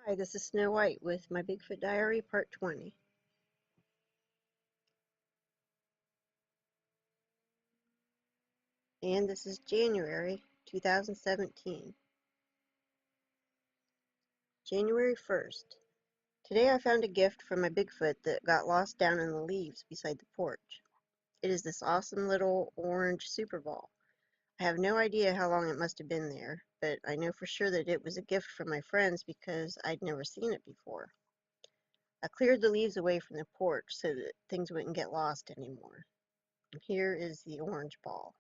Hi, this is Snow White with my Bigfoot Diary, Part 20. And this is January 2017. January 1st. Today I found a gift from my Bigfoot that got lost down in the leaves beside the porch. It is this awesome little orange super ball. I have no idea how long it must have been there, but I know for sure that it was a gift from my friends because I'd never seen it before. I cleared the leaves away from the porch so that things wouldn't get lost anymore. And here is the orange ball.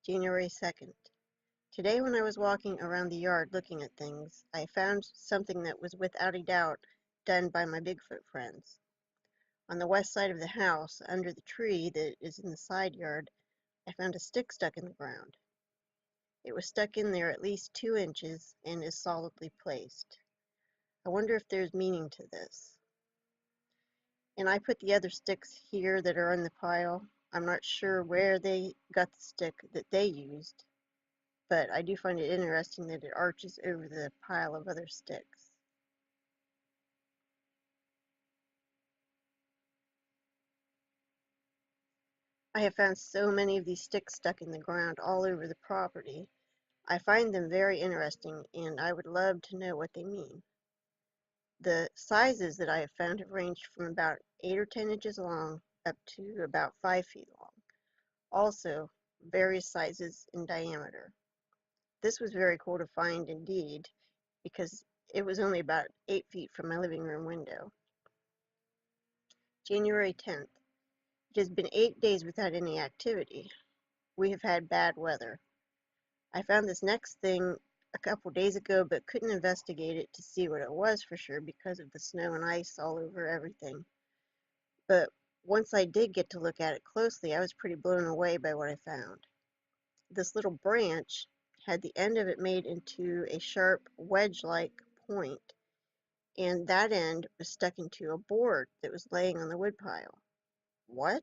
January 2nd. Today when I was walking around the yard looking at things, I found something that was without a doubt done by my Bigfoot friends. On the west side of the house, under the tree that is in the side yard, I found a stick stuck in the ground. It was stuck in there at least 2 inches and is solidly placed. I wonder if there's meaning to this. And I put the other sticks here that are in the pile. I'm not sure where they got the stick that they used, but I do find it interesting that it arches over the pile of other sticks. I have found so many of these sticks stuck in the ground all over the property. I find them very interesting and I would love to know what they mean. The sizes that I have found have ranged from about 8 or 10 inches long up to about 5 feet long. Also, various sizes in diameter. This was very cool to find indeed because it was only about 8 feet from my living room window. January 10th. It has been 8 days without any activity. We have had bad weather. I found this next thing a couple days ago but couldn't investigate it to see what it was for sure because of the snow and ice all over everything. But once I did get to look at it closely, I was pretty blown away by what I found. This little branch had the end of it made into a sharp wedge-like point, and that end was stuck into a board that was laying on the woodpile. What?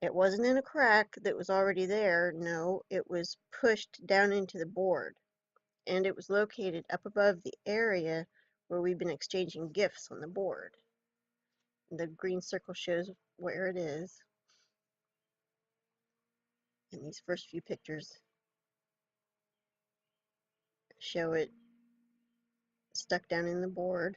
It wasn't in a crack that was already there. No, it was pushed down into the board, and it was located up above the area where we've been exchanging gifts on the board. The green circle shows where it is, and these first few pictures show it stuck down in the board.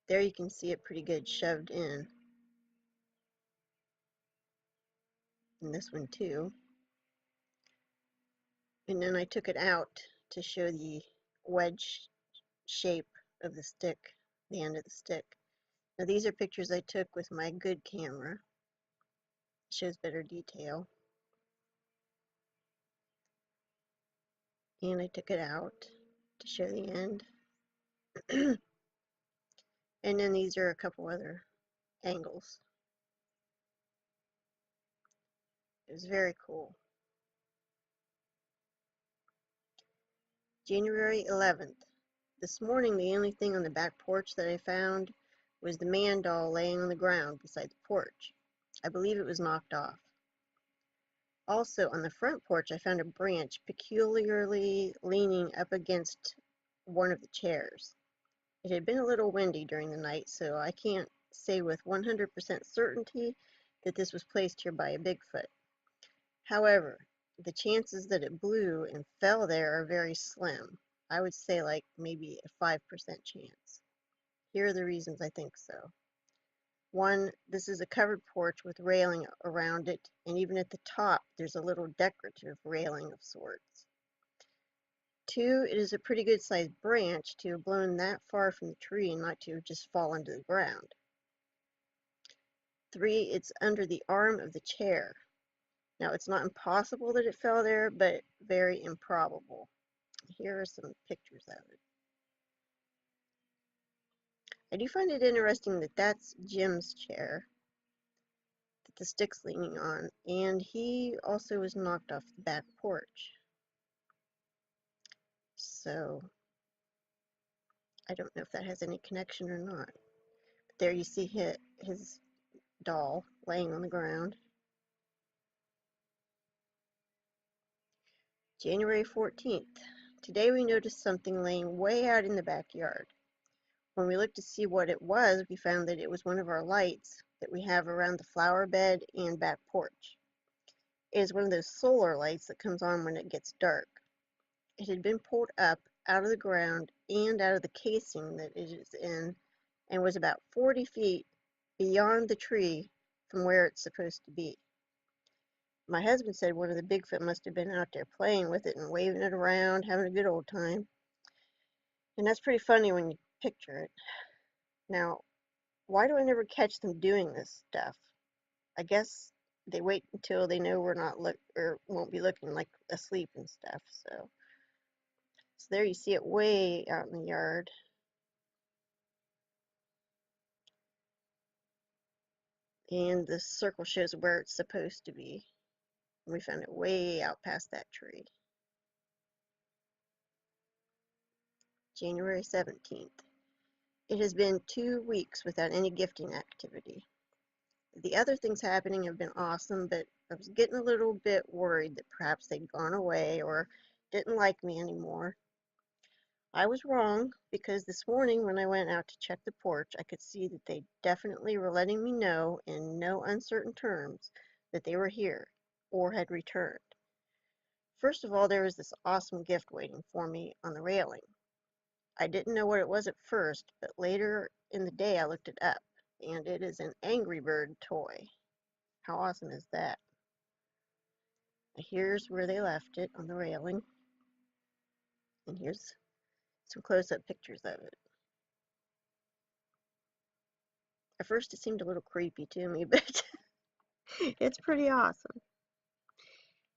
There you can see it pretty good shoved in this one too. And then I took it out to show the wedge shape of the stick, the end of the stick. Now these are pictures I took with my good camera. It shows better detail. And I took it out to show the end. And then these are a couple other angles. It was very cool. January 11th. This morning the only thing on the back porch that I found was the man doll laying on the ground beside the porch. I believe it was knocked off. Also, on the front porch, I found a branch peculiarly leaning up against one of the chairs. It had been a little windy during the night, so I can't say with 100% certainty that this was placed here by a Bigfoot. However, the chances that it blew and fell there are very slim. I would say like maybe a 5% chance. Here are the reasons I think so. One, this is a covered porch with railing around it, and even at the top there's a little decorative railing of sorts. Two, it is a pretty good sized branch to have blown that far from the tree and not to have just fallen to the ground. Three, it's under the arm of the chair. Now it's not impossible that it fell there, but very improbable. Here are some pictures of it. I do find it interesting that that's Jim's chair that the stick's leaning on, and he also was knocked off the back porch. So I don't know if that has any connection or not. But there you see his doll laying on the ground. January 14th. Today we noticed something laying way out in the backyard. When we looked to see what it was, we found that it was one of our lights that we have around the flower bed and back porch. It is one of those solar lights that comes on when it gets dark. It had been pulled up out of the ground and out of the casing that it is in and was about 40 feet beyond the tree from where it's supposed to be. My husband said one of the Bigfoot must have been out there playing with it and waving it around, having a good old time. And that's pretty funny when you picture it. Now, why do I never catch them doing this stuff? I guess they wait until they know we're not or won't be looking like asleep and stuff. So there you see it way out in the yard. And the circle shows where it's supposed to be. We found it way out past that tree. January 17th. It has been 2 weeks without any gifting activity. The other things happening have been awesome, but I was getting a little bit worried that perhaps they'd gone away or didn't like me anymore. I was wrong, because this morning when I went out to check the porch, I could see that they definitely were letting me know in no uncertain terms that they were here or had returned. First of all, there was this awesome gift waiting for me on the railing. I didn't know what it was at first, but later in the day I looked it up, and it is an Angry Bird toy. How awesome is that? Here's where they left it, on the railing, and here's some close-up pictures of it. At first it seemed a little creepy to me, but it's pretty awesome.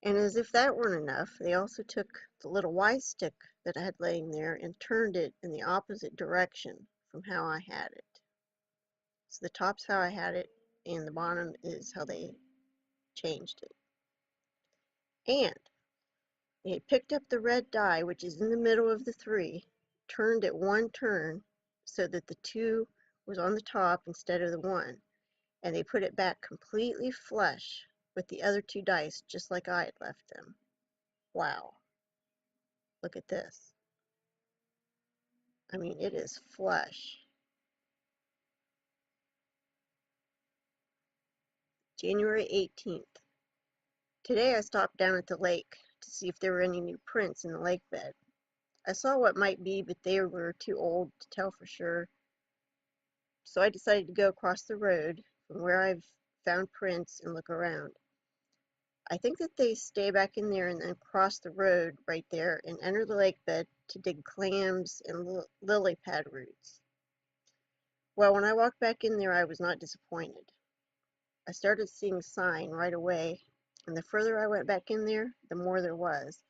And as if that weren't enough, they also took the little Y stick that I had laying there and turned it in the opposite direction from how I had it. So the top's how I had it, and the bottom is how they changed it. And they had picked up the red die, which is in the middle of the three, turned it one turn so that the two was on the top instead of the one, and they put it back completely flush with the other two dice, just like I had left them. Wow. Look at this. I mean, it is flush. January 18th. Today I stopped down at the lake to see if there were any new prints in the lake bed. I saw what might be, but they were too old to tell for sure. So I decided to go across the road from where I've found prints and look around. I think that they stay back in there and then cross the road right there and enter the lake bed to dig clams and lily pad roots. Well, when I walked back in there, I was not disappointed. I started seeing sign right away, and the further I went back in there, the more there was.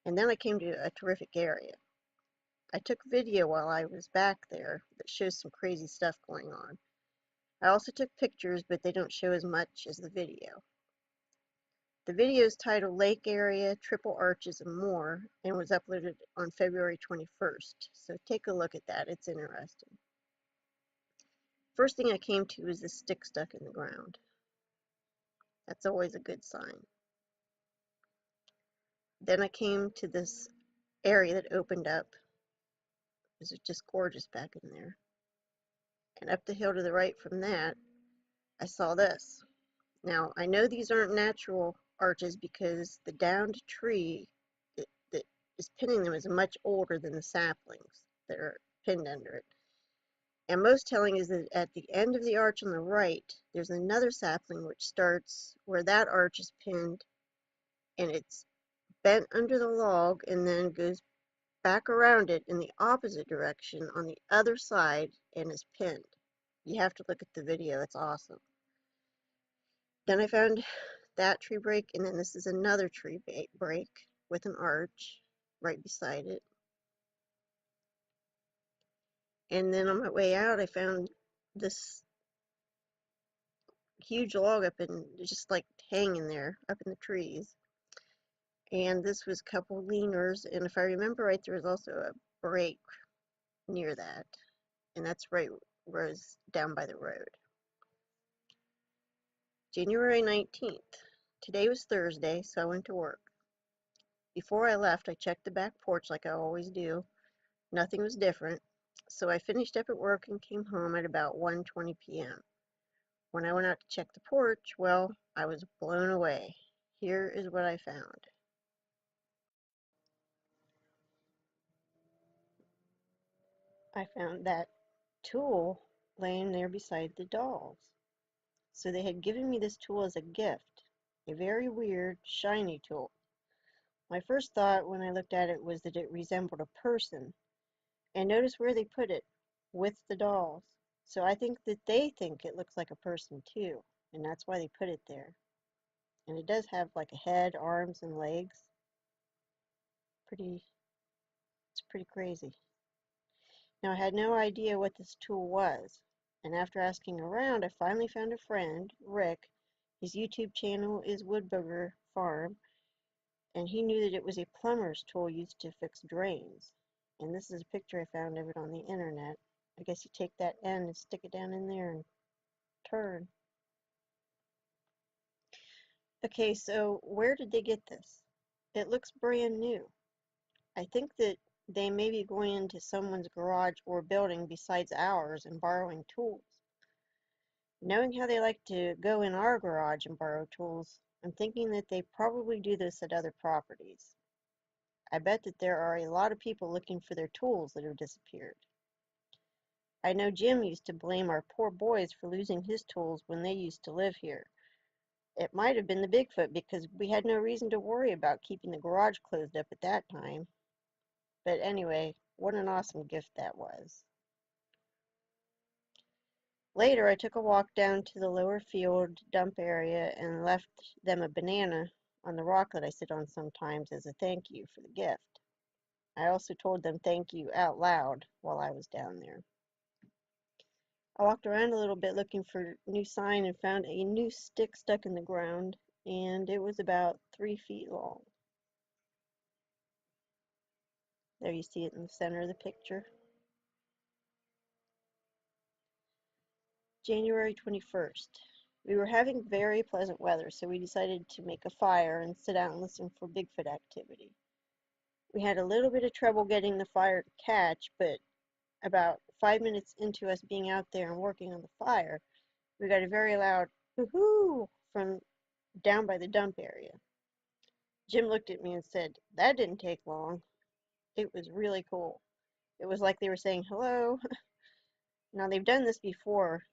And then I came to a terrific area. I took video while I was back there that shows some crazy stuff going on. I also took pictures, but they don't show as much as the video. The video is titled Lake Area, Triple Arches, and More, and was uploaded on February 21st. So take a look at that. It's interesting. First thing I came to is this stick stuck in the ground. That's always a good sign. Then I came to this area that opened up. It was just gorgeous back in there. And up the hill to the right from that, I saw this. Now, I know these aren't natural arches because the downed tree that is pinning them is much older than the saplings that are pinned under it. And most telling is that at the end of the arch on the right, there's another sapling which starts where that arch is pinned, and it's bent under the log and then goes back around it in the opposite direction on the other side and is pinned. You have to look at the video, it's awesome. Then I found that tree break, and then this is another tree break with an arch right beside it. And then on my way out, I found this huge log up and just like hanging there up in the trees. And this was a couple leaners, and if I remember right, there was also a break near that, and that's right where it's down by the road. January 19th. Today was Thursday, so I went to work. Before I left, I checked the back porch like I always do. Nothing was different, so I finished up at work and came home at about 1:20 p.m. When I went out to check the porch, well, I was blown away. Here is what I found. I found that tool laying there beside the dolls. So they had given me this tool as a gift, a very weird, shiny tool. My first thought when I looked at it was that it resembled a person. And notice where they put it, with the dolls. So I think that they think it looks like a person too, and that's why they put it there. And it does have like a head, arms, and legs. It's pretty crazy. Now I had no idea what this tool was, and after asking around, I finally found a friend, Rick. His YouTube channel is Woodbugger Farm, and he knew that it was a plumber's tool used to fix drains. And this is a picture I found of it on the internet. I guess you take that end and stick it down in there and turn. Okay, so where did they get this? It looks brand new. I think that they may be going into someone's garage or building besides ours and borrowing tools. Knowing how they like to go in our garage and borrow tools, I'm thinking that they probably do this at other properties. I bet that there are a lot of people looking for their tools that have disappeared. I know Jim used to blame our poor boys for losing his tools when they used to live here. It might have been the Bigfoot because we had no reason to worry about keeping the garage closed up at that time. But anyway, what an awesome gift that was. Later, I took a walk down to the lower field dump area and left them a banana on the rock that I sit on sometimes as a thank you for the gift. I also told them thank you out loud while I was down there. I walked around a little bit looking for a new sign and found a new stick stuck in the ground, and it was about 3 feet long. There you see it in the center of the picture. January 21st. We were having very pleasant weather, so we decided to make a fire and sit out and listen for Bigfoot activity. We had a little bit of trouble getting the fire to catch, but about 5 minutes into us being out there and working on the fire, we got a very loud hoo-hoo from down by the dump area. Jim looked at me and said, "That didn't take long." It was really cool. It was like they were saying hello. Now they've done this before,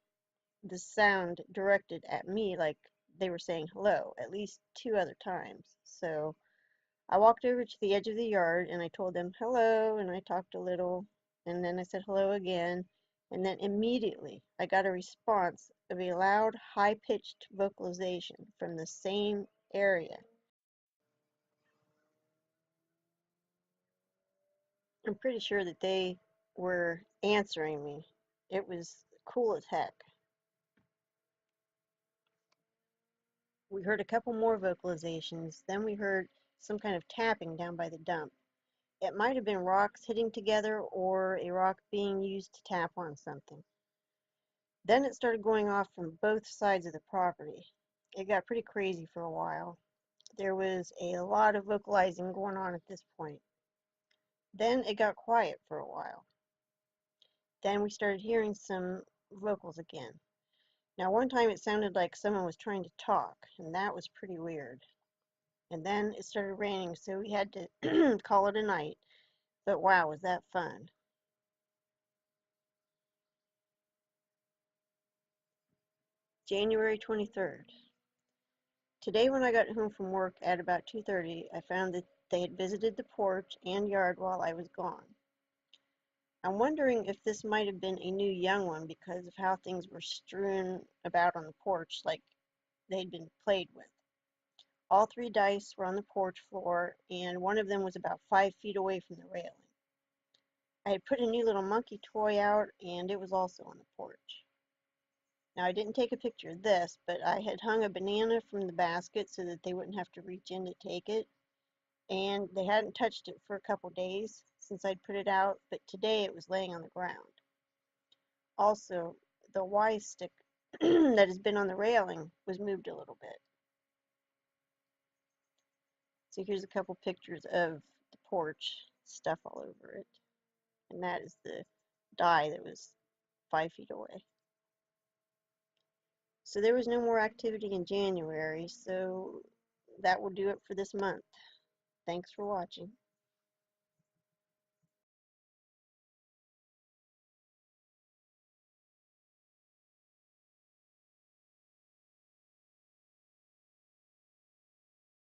the sound directed at me like they were saying hello at least 2 other times. So I walked over to the edge of the yard and I told them hello and I talked a little and then I said hello again and then immediately I got a response of a loud, high-pitched vocalization from the same area. I'm pretty sure that they were answering me. It was cool as heck. We heard a couple more vocalizations, then we heard some kind of tapping down by the dump. It might have been rocks hitting together or a rock being used to tap on something. Then it started going off from both sides of the property. It got pretty crazy for a while. There was a lot of vocalizing going on at this point. Then it got quiet for a while. Then we started hearing some vocals again. Now one time it sounded like someone was trying to talk, and that was pretty weird. And then it started raining, so we had to call it a night. But wow, was that fun. January 23rd. Today when I got home from work at about 2:30, I found that they had visited the porch and yard while I was gone. I'm wondering if this might have been a new young one because of how things were strewn about on the porch like they'd been played with. All 3 dice were on the porch floor, and one of them was about 5 feet away from the railing. I had put a new little monkey toy out, and it was also on the porch. Now, I didn't take a picture of this, but I had hung a banana from the basket so that they wouldn't have to reach in to take it, and they hadn't touched it for a couple days since I'd put it out, but today it was laying on the ground. Also, the Y stick that has been on the railing was moved a little bit. So here's a couple pictures of the porch, stuff all over it. And that is the die that was 5 feet away. So there was no more activity in January, so that will do it for this month. Thanks for watching.